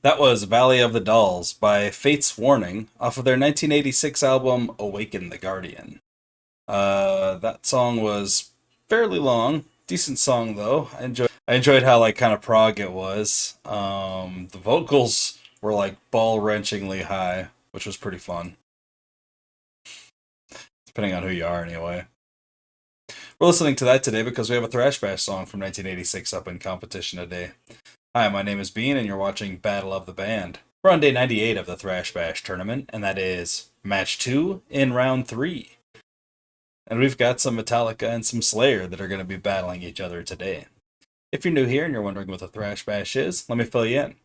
That was Valley of the Dolls by Fate's Warning off of their 1986 album Awaken the Guardian. That song was fairly long, decent song though. I enjoyed how like kind of prog it was. The vocals were like ball wrenchingly high, which was pretty fun, depending on who you are anyway. We're listening to that today because we have a Thrash Bash song from 1986 up in competition today. Hi, my name is Bean, and you're watching Battle of the Band. We're on day 98 of the Thrash Bash tournament, and that is match 2 in round 3. And we've got some Metallica and some Slayer that are going to be battling each other today. If you're new here and you're wondering what the Thrash Bash is, let me fill you in.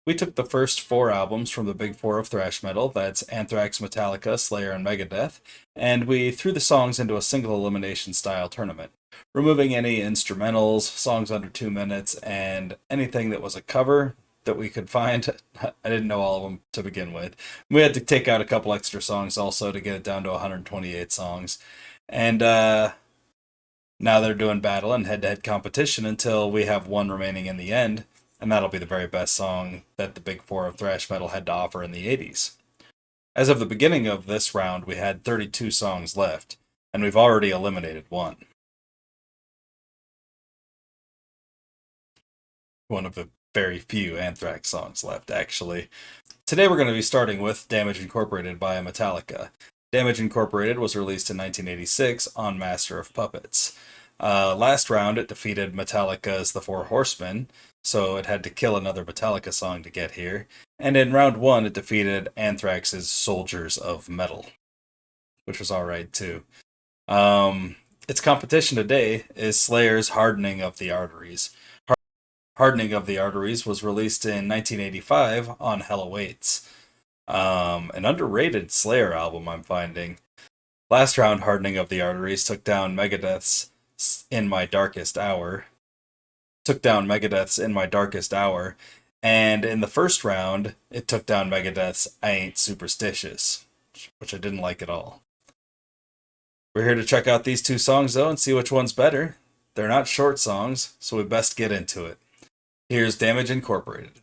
We took the first 4 albums from the big 4 of thrash metal, that's Anthrax, Metallica, Slayer, and Megadeth, and we threw the songs into a single elimination style tournament, removing any instrumentals, songs under 2 minutes, and anything that was a cover that we could find. I didn't know all of them to begin with. We had to take out a couple extra songs also to get it down to 128 songs. And now they're doing battle and head to head competition until we have one remaining in the end, and that'll be the very best song that the big 4 of thrash metal had to offer in the 80s. As of the beginning of this round, we had 32 songs left, and we've already eliminated one. One of the very few Anthrax songs left, actually. Today we're going to be starting with Damage Incorporated by Metallica. Damage Incorporated was released in 1986 on Master of Puppets. Last round, it defeated Metallica's The Four Horsemen, so it had to kill another Metallica song to get here. And in round 1, it defeated Anthrax's Soldiers of Metal, which was alright too. Its competition today is Slayer's Hardening of the Arteries. Hardening of the Arteries was released in 1985 on Hell Awaits. An underrated Slayer album, I'm finding. Last round, Hardening of the Arteries took down Megadeth's In My Darkest Hour. And in the first round, it took down Megadeth's I Ain't Superstitious, which I didn't like at all. We're here to check out these 2 songs, though, and see which one's better. They're not short songs, so we best get into it. Here's Damage Incorporated.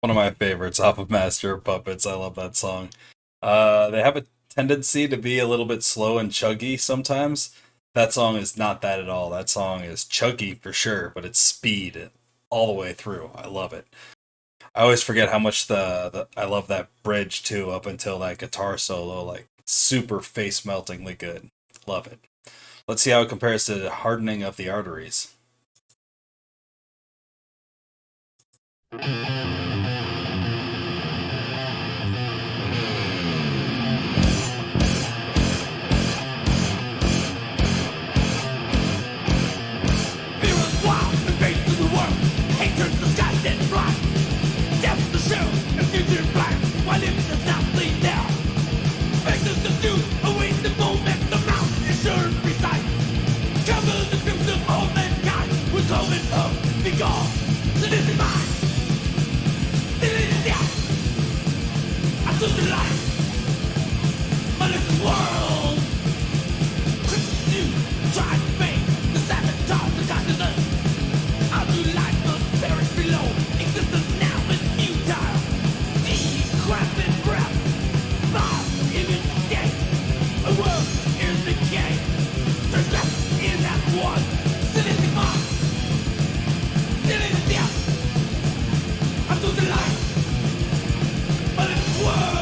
One of my favorites off of Master of Puppets. I love that song. They have a tendency to be a little bit slow and chuggy sometimes. That song is not that at all. That song is chuggy for sure, but it's speed all the way through. I love it. I always forget how much the I love that bridge too, up until that guitar solo, like super face meltingly good. Love it. Let's see how it compares to Hardening of the Arteries. Fear is wild and face to the world. Hate turns the sky dead blind. Death the show and future black. While it does not bleed down. Faces the truth, await the moment. The mountain is sure to recite. Cover the troops of all mankind. With COVID up, be gone. So this is mine. This is death. I took the life. But this is world. You try to fake the sabotage the consciousness. Our new life must perish below. Existence now is futile. Decraft and breath. Fire in day. A world is the game. Turns left in that one. Still in the mark. Still in the death. I took the life. But it's world.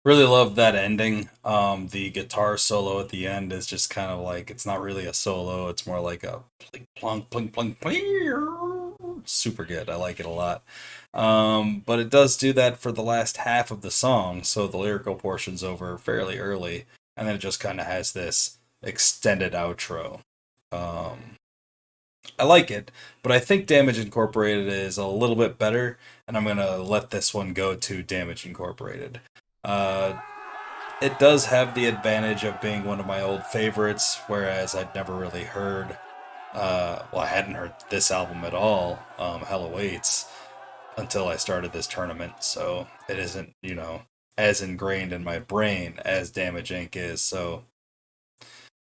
Really love that ending. The guitar solo at the end is just kind of like it's not really a solo. It's more like a plink plunk plink plunk plink. Super good. I like it a lot. But it does do that for the last half of the song, so the lyrical portion's over fairly early, and then it just kind of has this extended outro. Um, I like it, but I think Damage Incorporated is a little bit better, and I'm gonna let this one go to Damage Incorporated. Uh, it does have the advantage of being one of my old favorites, whereas I'd never really heard Well, I hadn't heard this album at all, Hell Awaits, until I started this tournament. So it isn't, as ingrained in my brain as Damage Inc. is. So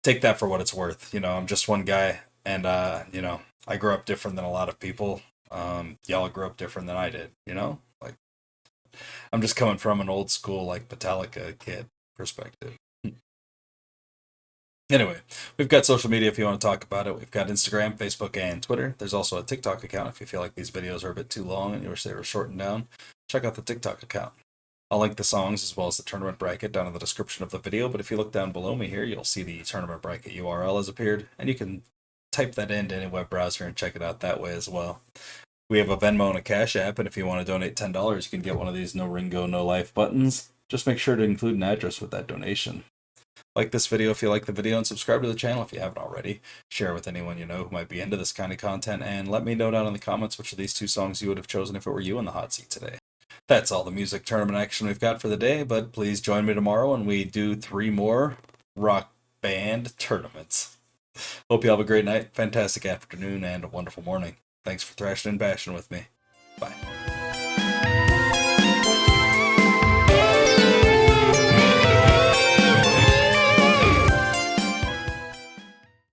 take that for what it's worth. I'm just one guy, and I grew up different than a lot of people. Y'all grew up different than I did. Like I'm just coming from an old school like Metallica kid perspective. Anyway, we've got social media if you want to talk about it. We've got Instagram, Facebook, and Twitter. There's also a TikTok account if you feel like these videos are a bit too long and you wish they were shortened down. Check out the TikTok account. I'll link the songs as well as the tournament bracket down in the description of the video, but if you look down below me here, you'll see the tournament bracket URL has appeared, and you can type that into any web browser and check it out that way as well. We have a Venmo and a Cash App, and if you want to donate $10, you can get one of these No Ringo, No Life buttons. Just make sure to include an address with that donation. Like this video if you like the video, and subscribe to the channel if you haven't already. Share with anyone you know who might be into this kind of content, and let me know down in the comments which of these two songs you would have chosen if it were you in the hot seat today. That's all the music tournament action we've got for the day, but please join me tomorrow when we do 3 more rock band tournaments. Hope you have a great night, fantastic afternoon, and a wonderful morning. Thanks for thrashing and bashing with me. Bye.